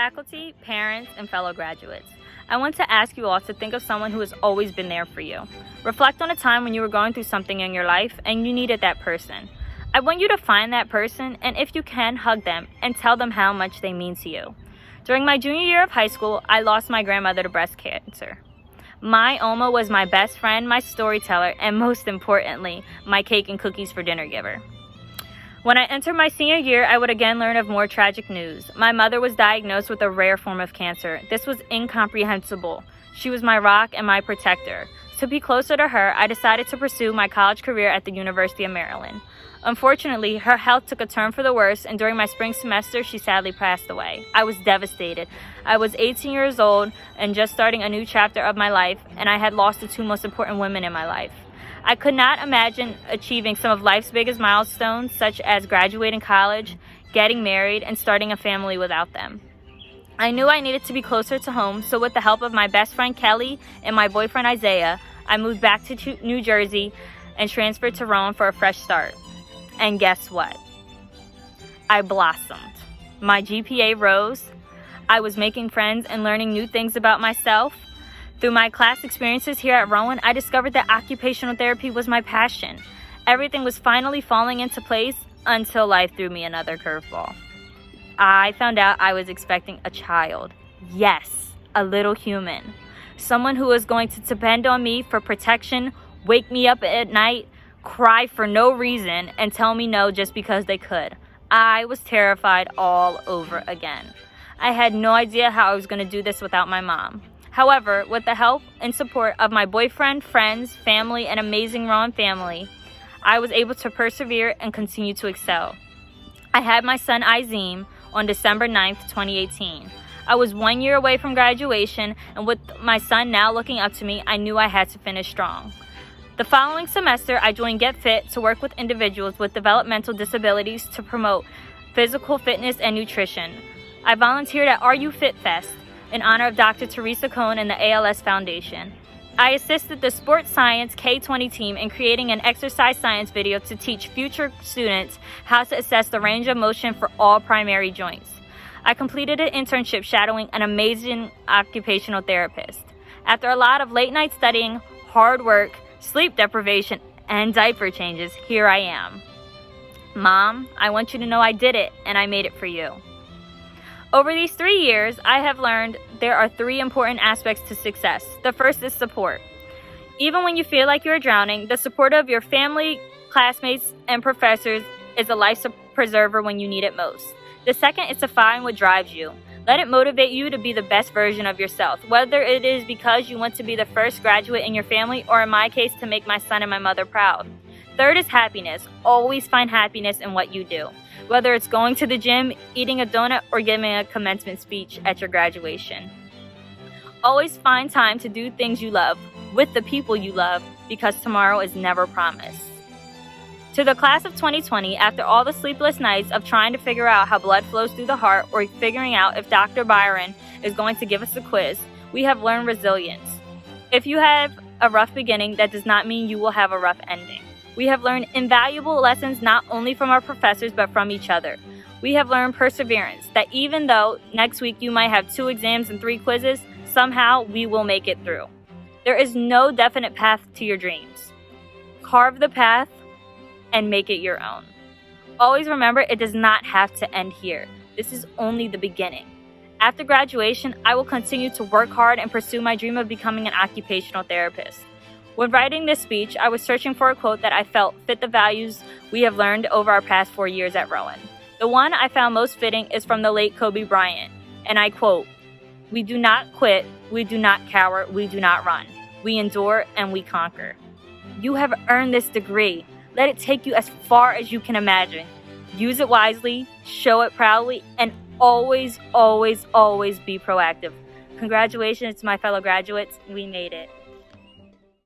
faculty, parents, and fellow graduates. I want to ask you all to think of someone who has always been there for you. Reflect on a time when you were going through something in your life and you needed that person. I want you to find that person, and if you can, hug them and tell them how much they mean to you. During my junior year of high school, I lost my grandmother to breast cancer. My Oma was my best friend, my storyteller, and most importantly, my cake and cookies for dinner giver. When I entered my senior year, I would again learn of more tragic news. My mother was diagnosed with a rare form of cancer. This was incomprehensible. She was my rock and my protector. To be closer to her, I decided to pursue my college career at the University of Maryland. Unfortunately, her health took a turn for the worse, and during my spring semester, she sadly passed away. I was devastated. I was 18 years old and just starting a new chapter of my life, and I had lost the two most important women in my life. I could not imagine achieving some of life's biggest milestones, such as graduating college, getting married, and starting a family without them. I knew I needed to be closer to home, so with the help of my best friend Kelly and my boyfriend Isaiah, I moved back to New Jersey and transferred to Rowan for a fresh start. And guess what? I blossomed. My GPA rose. I was making friends and learning new things about myself. Through my class experiences here at Rowan, I discovered that occupational therapy was my passion. Everything was finally falling into place until life threw me another curveball. I found out I was expecting a child. Yes, a little human. Someone who was going to depend on me for protection, wake me up at night, cry for no reason, and tell me no just because they could. I was terrified all over again. I had no idea how I was going to do this without my mom. However, with the help and support of my boyfriend, friends, family, and amazing Rowan family, I was able to persevere and continue to excel. I had my son Izim on December 9th, 2018. I was 1 year away from graduation, and with my son now looking up to me, I knew I had to finish strong. The following semester, I joined Get Fit to work with individuals with developmental disabilities to promote physical fitness and nutrition. I volunteered at RU Fit Fest in honor of Dr. Teresa Cohn and the ALS Foundation. I assisted the Sports Science K20 team in creating an exercise science video to teach future students how to assess the range of motion for all primary joints. I completed an internship shadowing an amazing occupational therapist. After a lot of late night studying, hard work, sleep deprivation, and diaper changes, here I am. Mom, I want you to know I did it, and I made it for you. Over these 3 years, I have learned there are 3 important aspects to success. The first is support. Even when you feel like you're drowning, the support of your family, classmates, and professors is a life preserver when you need it most. The second is to find what drives you. Let it motivate you to be the best version of yourself, whether it is because you want to be the first graduate in your family, or in my case, to make my son and my mother proud. Third is happiness. Always find happiness in what you do, whether it's going to the gym, eating a donut, or giving a commencement speech at your graduation. Always find time to do things you love with the people you love, because tomorrow is never promised. To the class of 2020, after all the sleepless nights of trying to figure out how blood flows through the heart, or figuring out if Dr. Byron is going to give us a quiz, we have learned resilience. If you have a rough beginning, that does not mean you will have a rough ending. We have learned invaluable lessons not only from our professors but from each other. We have learned perseverance, that even though next week you might have 2 exams and 3 quizzes, somehow we will make it through. There is no definite path to your dreams. Carve the path and make it your own. Always remember, it does not have to end here. This is only the beginning. After graduation, I will continue to work hard and pursue my dream of becoming an occupational therapist. When writing this speech, I was searching for a quote that I felt fit the values we have learned over our past 4 years at Rowan. The one I found most fitting is from the late Kobe Bryant, and I quote, "We do not quit, we do not cower, we do not run. We endure and we conquer." You have earned this degree. Let it take you as far as you can imagine. Use it wisely, show it proudly, and always, always, always be proactive. Congratulations to my fellow graduates. We made it.